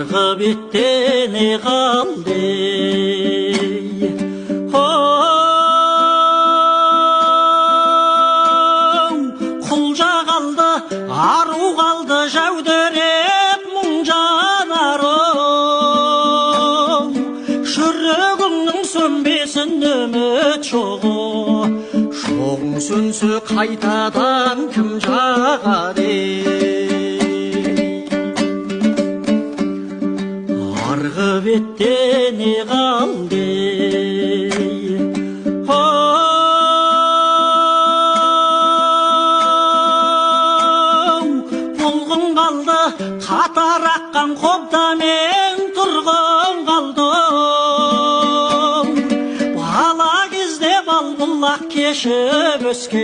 арғы бетте не қалды? Құлжа қалды, ару қалды, жәудіреп мұң жанарым. Жүрегіңнің сөнбесін үміт жоғы, шоғың сөнсі қайтадан кім жағады? Арғы бетте не қалды? Бұлғын қалды, қатар аққан қобда мен тұрғын қалдым. Бала кезде бал бұлақ кешіп өскен